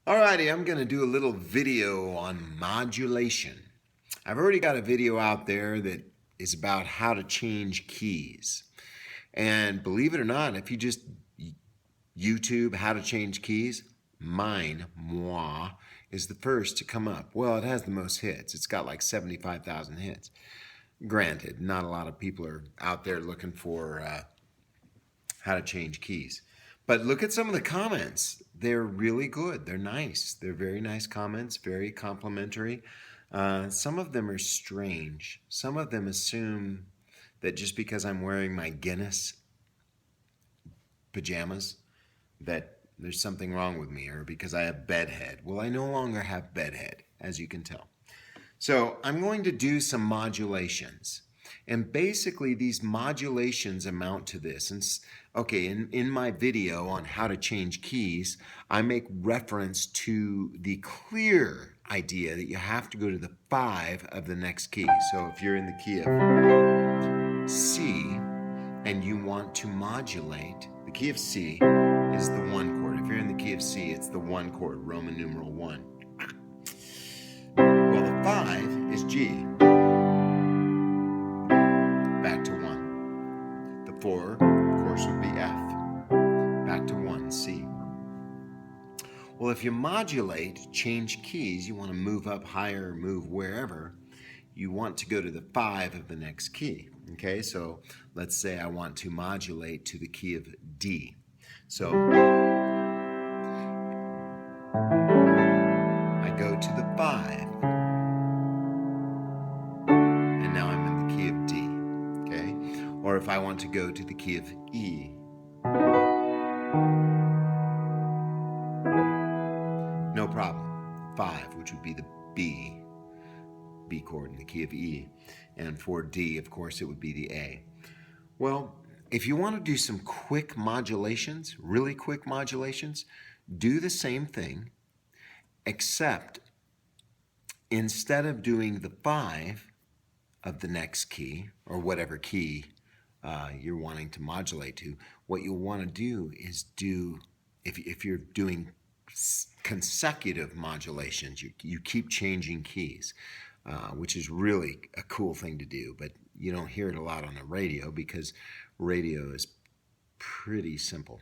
Alrighty, I'm going to do a little video on modulation. I've already got a video out there that is about how to change keys. And believe it or not, if you just YouTube how to change keys, moi, is the first to come up. Well, it has the most hits. It's got like 75,000 hits. Granted, not a lot of people are out there looking for how to change keys. But look at some of the comments. They're really good. They're nice. They're very nice comments, very complimentary. Some of them are strange. Some of them assume that just because I'm wearing my Guinness pajamas, that there's something wrong with me, or because I have bedhead. Well, I no longer have bedhead, as you can tell. So I'm going to do some modulations. And basically these modulations amount to this. And okay, in my video on how to change keys, I make reference to the clear idea that you have to go to the 5 of the next key. So if you're in the key of C and you want to modulate, the key of C is the 1 chord. If you're in the key of C, it's the 1 chord, Roman numeral 1. Well, the 5 is G. Back to 1. The 4, of course, would be F. Back to 1, C. Well, if you modulate, change keys, you want to move up higher, move wherever, you want to go to the 5 of the next key. Okay, so let's say I want to modulate to the key of D. So I go to the 5. And now I'm in the key of D. Okay? Or if I want to go to the key of E. No problem. 5, which would be the B chord in the key of E. And for D, of course, it would be the A. Well, if you want to do some quick modulations, really quick modulations, do the same thing, except instead of doing the 5 of the next key, or whatever key you're wanting to modulate to, what you'll want to do is do, if you're doing consecutive modulations, you keep changing keys, which is really a cool thing to do, but you don't hear it a lot on the radio because radio is pretty simple.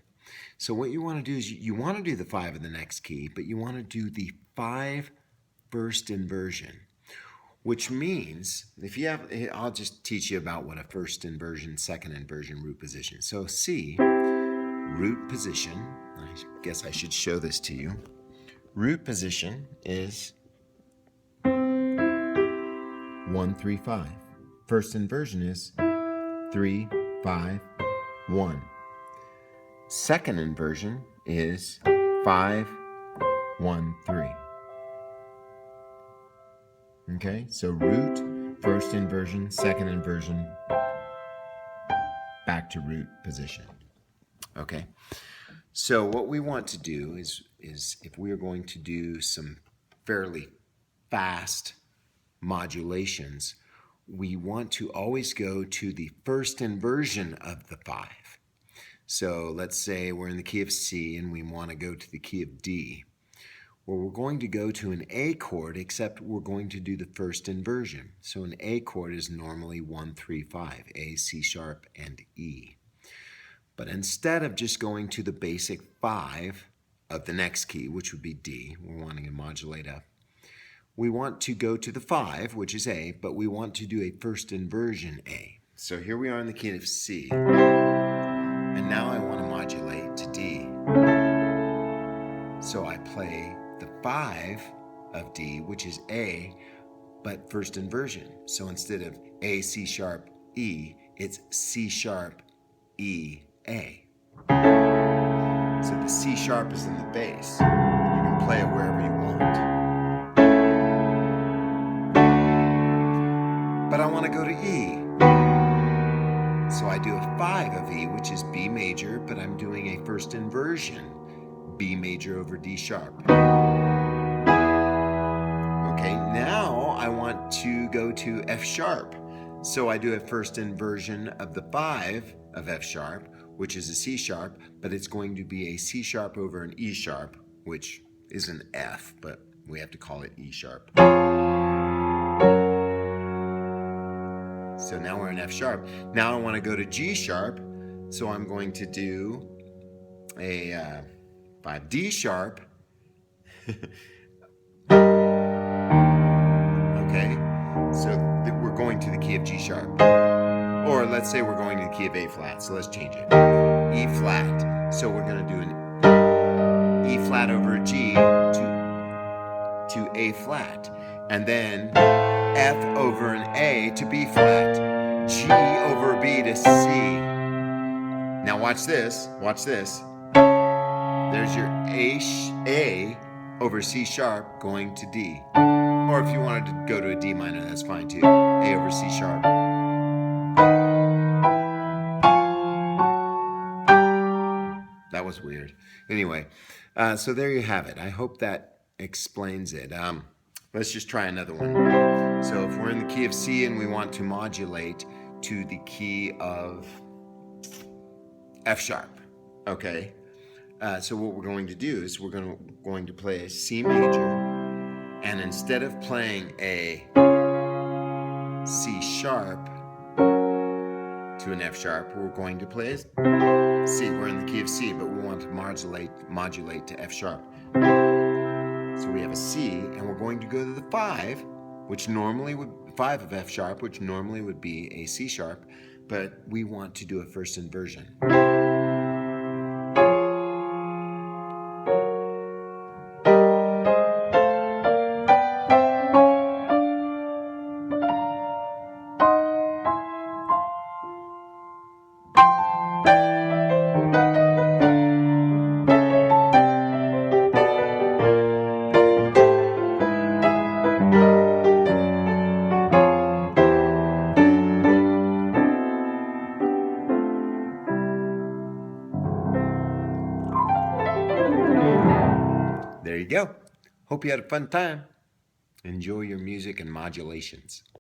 So what you want to do is you want to do the 5 of the next key, but you want to do the 5 first inversion, which means if you have, I'll just teach you about what a first inversion, second inversion, root position. So C, root position, I guess I should show this to you. Root position is 1, 3, 5. First inversion is 3, 5, 1. Second inversion is 5, 1, 3. Okay, so root, first inversion, second inversion, back to root position. Okay, so what we want to do is if we are going to do some fairly fast modulations, we want to always go to the first inversion of the 5. So let's say we're in the key of C and we want to go to the key of D. Well, we're going to go to an A chord, except we're going to do the first inversion. So an A chord is normally 1, 3, 5, A, C sharp, and E. But instead of just going to the basic 5 of the next key, which would be D, we're wanting to modulate up, we want to go to the 5, which is A, but we want to do a first inversion A. So here we are in the key of C, and now I want to modulate to D. So I play the 5 of D, which is A, but first inversion. So instead of A, C sharp, E, it's C sharp, E, A. So the C sharp is in the bass. You can play it wherever you want. But I want to go to E. So I do a 5 of E, which is B major, but I'm doing a first inversion, B major over D sharp. Okay, now I want to go to F sharp. So I do a first inversion of the 5 of F sharp, which is a C sharp, but it's going to be a C sharp over an E sharp, which is an F, but we have to call it E sharp. So now we're in F sharp. Now I want to go to G sharp, so I'm going to do a 5D sharp. Okay, so we're going to the key of G sharp. Or let's say we're going to the key of A flat, so let's change it. E flat. So we're going to do an E flat over G to A flat. And then F over an A to B flat. G over B to C. Now watch this. Watch this. There's your A over C sharp going to D. Or if you wanted to go to a D minor, that's fine too. A over C sharp. That was weird. Anyway, so there you have it. I hope that explains it. Let's just try another one. So if we're in the key of C and we want to modulate to the key of F sharp, okay? So what we're going to do is we're going to play a C major, and instead of playing a C sharp to an F sharp, we're going to play a C. We're in the key of C, but we want to modulate to F sharp. So we have a C, and we're going to go to the 5, which normally would 5 of F sharp, which normally would be a C sharp, but we want to do a first inversion. There you go. Hope you had a fun time. Enjoy your music and modulations.